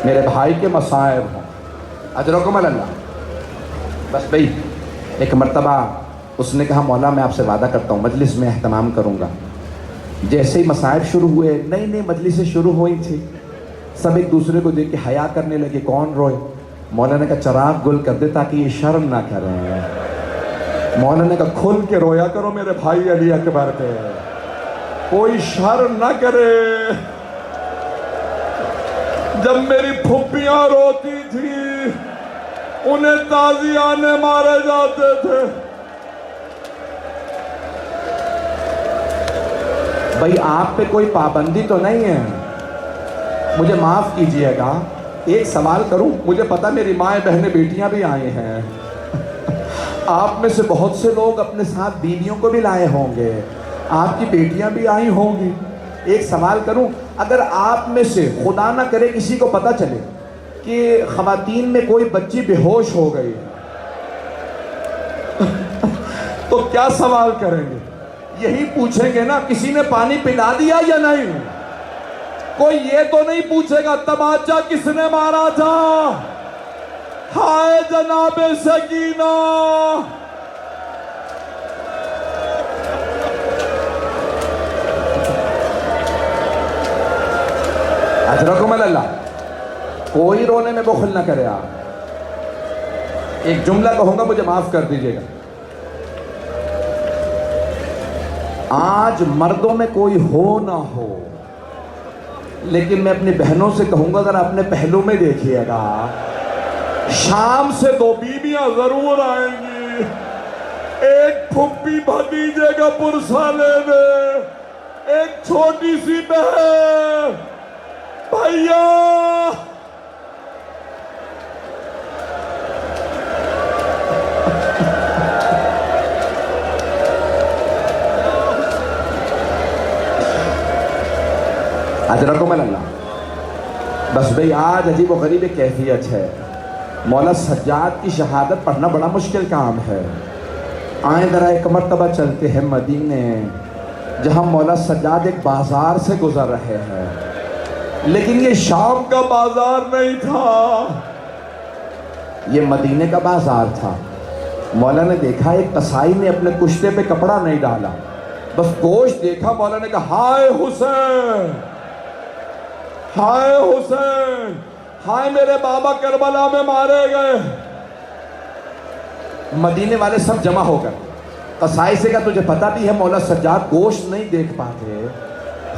A: میرے بھائی کے مصائب ہوں. اجرکم اللہ. بس بھئی ایک مرتبہ اس نے کہا مولا میں آپ سے وعدہ کرتا ہوں مجلس میں اہتمام کروں گا. جیسے ہی مصائب شروع ہوئے، نئی نئی مجلسیں شروع ہوئی تھی، سب ایک دوسرے کو دیکھ کے حیا کرنے لگے کون روئے. مولا نے کہا چراغ گل کر دے تاکہ یہ شرم نہ کریں. مولا نے کہا کھل کے رویا کرو میرے بھائی علی اکبر پہ، کوئی شرم نہ کرے. جب میری پھپھیاں روتی تھی انہیں تازیانے مارے جاتے تھے. بھئی آپ پہ کوئی پابندی تو نہیں ہے، مجھے معاف کیجئے گا. ایک سوال کروں؟ مجھے پتا میری مائیں بہنیں بیٹیاں بھی آئے ہیں، آپ میں سے بہت سے لوگ اپنے ساتھ بیویوں کو بھی لائے ہوں گے، آپ کی بیٹیاں بھی آئی ہوں گی. ایک سوال کروں، اگر آپ میں سے خدا نہ کرے کسی کو پتہ چلے کہ خواتین میں کوئی بچی بے ہوش ہو گئی تو کیا سوال کریں گے؟ یہی پوچھیں گے نا کسی نے پانی پلا دیا یا نہیں. کوئی یہ تو نہیں پوچھے گا تماچا کس نے مارا تھا. ہائے جناب سکینہ. اجرکم اللہ. کوئی رونے میں بخل نہ کرے. آپ ایک جملہ کہوں گا مجھے معاف کر دیجئے گا. آج مردوں میں کوئی ہو نہ ہو لیکن میں اپنی بہنوں سے کہوں گا ذرا اپنے پہلو میں دیکھیے گا. شام سے 2 بیویاں ضرور آئیں گی. ایک پھپھی بھتیجے کا پرسہ لینے، ایک چھوٹی سی بہن. بھائیا اجرکم اللہ. بس بھئی آج عجیب و غریب کیفیت ہے. مولا سجاد کی شہادت پڑھنا بڑا مشکل کام ہے. آئیں ذرا ایک مرتبہ چلتے ہیں مدینے، جہاں مولا سجاد ایک بازار سے گزر رہے ہیں، لیکن یہ شام کا بازار نہیں تھا، یہ مدینے کا بازار تھا. مولا نے دیکھا ایک قصائی نے اپنے کشتے پہ کپڑا نہیں ڈالا, بس گوشت دیکھا. مولا نے کہا ہائے حسین, ہائے حسین, ہائے میرے بابا کربلا میں مارے گئے. مدینے والے سب جمع ہو گئے. قصائی سے کہا تجھے پتہ بھی ہے مولا سجاد گوشت نہیں دیکھ پاتے,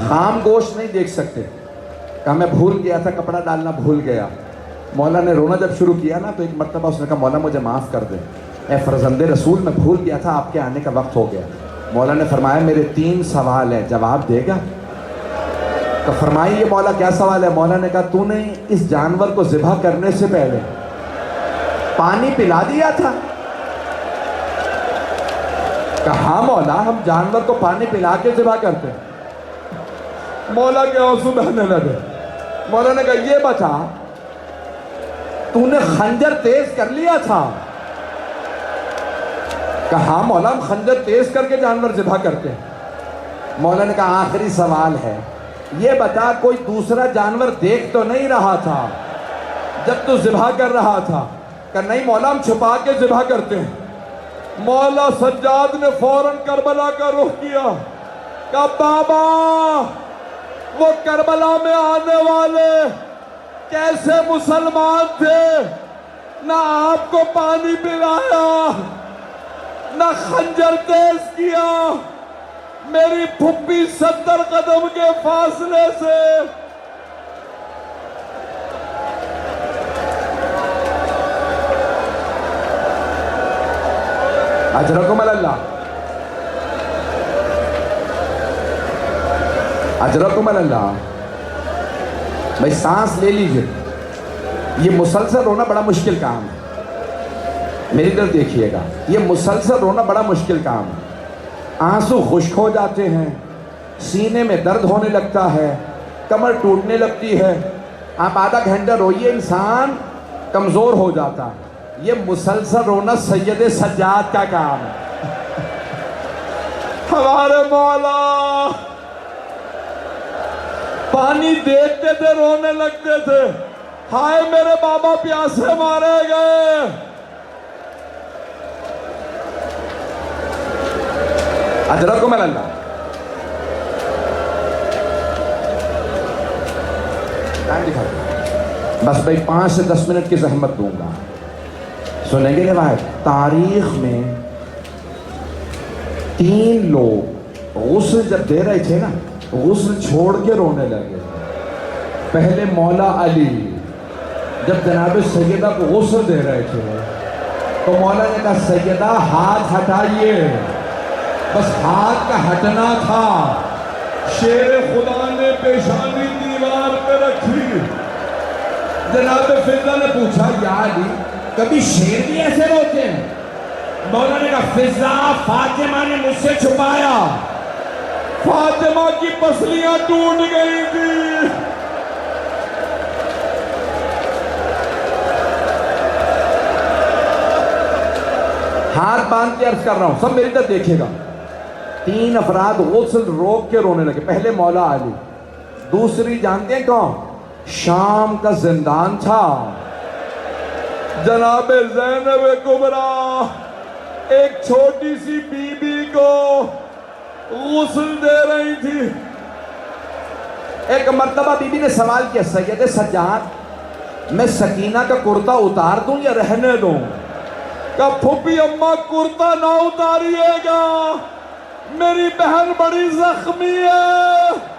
A: خام گوشت نہیں دیکھ سکتے. کہا میں بھول گیا تھا, کپڑا ڈالنا بھول گیا. مولا نے رونا جب شروع کیا نا تو ایک مرتبہ اس نے کہا مولا مجھے معاف کر دے, اے فرزند رسول میں بھول گیا تھا, آپ کے آنے کا وقت ہو گیا. مولا نے فرمایا میرے 3 سوال ہیں, جواب دے گا؟ تو فرمائی یہ مولا کیا سوال ہے؟ مولا نے کہا تو نے اس جانور کو ذبح کرنے سے پہلے پانی پلا دیا تھا؟ کہا ہاں مولا, ہم جانور کو پانی پلا کے ذبح کرتے. مولا کے آنسو بہنے لگے. مولا نے کہا یہ بتا تو نے خنجر تیز کر لیا تھا؟ کہا ہاں مولا, ہم خنجر تیز کر کے جانور ذبح کرتے ہیں. مولا نے کہا آخری سوال ہے, یہ بتا کوئی دوسرا جانور دیکھ تو نہیں رہا تھا جب تو ذبح کر رہا تھا؟ کہا نہیں مولا, ہم چھپا کے ذبح کرتے ہیں. مولا سجاد نے فوراً کربلا کا رخ کیا. کہا بابا وہ کربلا میں آنے والے کیسے مسلمان تھے, نہ آپ کو پانی پلایا, نہ خنجر تیز کیا, میری پھپھی 70 قدم کے فاصلے سے اجرکم اللہ, اجرکم اللہ. بھائی سانس لے لیجئے, یہ مسلسل رونا بڑا مشکل کام ہے. میری طرف دیکھیے گا, یہ مسلسل رونا بڑا مشکل کام ہے. آنسو خشک ہو جاتے ہیں, سینے میں درد ہونے لگتا ہے, کمر ٹوٹنے لگتی ہے. آپ آدھا گھنٹہ روئیے انسان کمزور ہو جاتا. یہ مسلسل رونا سید سجاد کا کام ہے. ہمارے مولا پانی دیکھتے تھے رونے لگتے تھے, ہائے میرے بابا پیاسے مارے گئے. اجرکم اللہ. بس بھائی 5 سے 10 منٹ کی زحمت دوں گا. سنیں گے روایت, تاریخ میں 3 لوگ غسل جب دے رہے تھے نا, غسل چھوڑ کے رونے لگے. پہلے مولا علی جب جناب سیدہ کو غسل دے رہے تھے تو مولا نے کہا سیدہ ہاتھ ہٹائیے, بس ہاتھ کا ہٹنا تھا. شیر خدا نے پیشانی دیوار پہ رکھی. جناب فضہ نے پوچھا یا علی کبھی شیر بھی ایسے روتے ہیں؟ مولا نے کہا فضہ فاطمہ نے مجھ سے چھپایا, فاطمہ کی پسلیاں ٹوٹ گئی تھی. ہاتھ باندھ کے عرض کر رہا ہوں, سب میری طرف دیکھے گا. 3 افراد غسل روک کے رونے لگے. پہلے مولا علی, دوسری جانتے ہیں کون؟ شام کا زندان تھا, جناب زینب کبریٰ ایک چھوٹی سی بی بی کو غسل دے رہی تھی. ایک مرتبہ بی بی نے سوال کیا سید سجاد میں سکینہ کا کرتا اتار دوں یا رہنے دوں؟ کہ پھوپھی اماں کرتا نہ اتاریے گا, میری بہن بڑی زخمی ہے.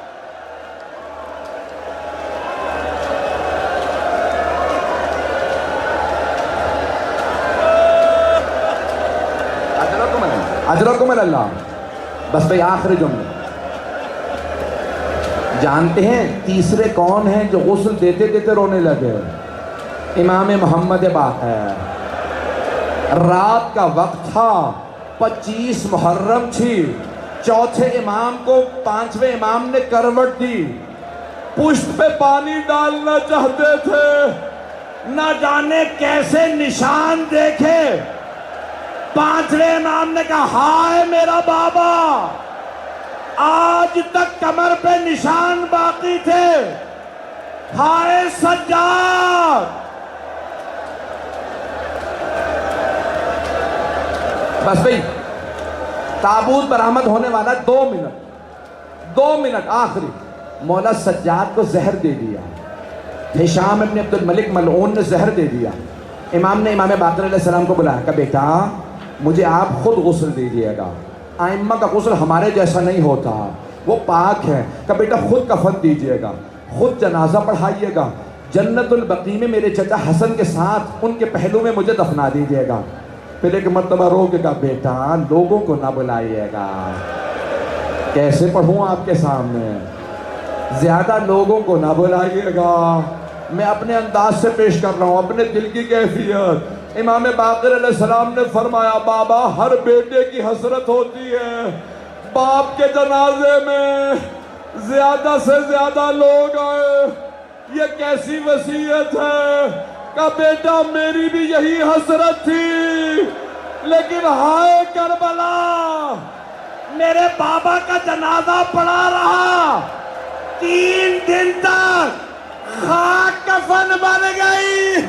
A: اجرکم اللہ. بس بھئی آخری جملے جانتے ہیں تیسرے کون ہیں جو غسل دیتے دیتے رونے لگے؟ امام محمد باقر. رات کا وقت تھا, 25 محرم تھی. چوتھے امام کو 5ویں امام نے کروٹ دی, پشت پہ پانی ڈالنا چاہتے تھے, نہ جانے کیسے نشان دیکھے. 5ویں امام نے کہا ہائے میرا بابا, آج تک کمر پہ نشان باقی تھے, ہائے سجاد. بس بھائی تابوت برآمد ہونے والا 2 منٹ آخری. مولا سجاد کو زہر دے دیا, ہشام ابن عبد الملک ملعون نے زہر دے دیا. امام نے امام باقر علیہ السلام کو بلایا کہ بیٹا مجھے آپ خود غسل دیجیے گا, ائمہ کا غسل ہمارے جیسا نہیں ہوتا, وہ پاک ہے. کہ بیٹا خود کفن دیجیے گا, خود جنازہ پڑھائیے گا, جنت البقیع میں میرے چچا حسن کے ساتھ ان کے پہلو میں مجھے دفنا دیجیے گا. پھر ایک مرتبہ رو کے کہا بیٹا لوگوں کو نہ بلائیے گا. کیسے پڑھوں آپ کے سامنے, زیادہ لوگوں کو نہ بلائیے گا, میں اپنے انداز سے پیش کر رہا ہوں, اپنے دل کی کیفیت. امام باقر علیہ السلام نے فرمایا بابا ہر بیٹے کی حسرت ہوتی ہے, باپ کے جنازے میں زیادہ سے زیادہ لوگ آئے, یہ کیسی وصیت ہے. کہ بیٹا میری بھی یہی حسرت تھی, لیکن ہائے کربلا میرے بابا کا جنازہ پڑا رہا, 3 دن تک خاک کفن بن گئی.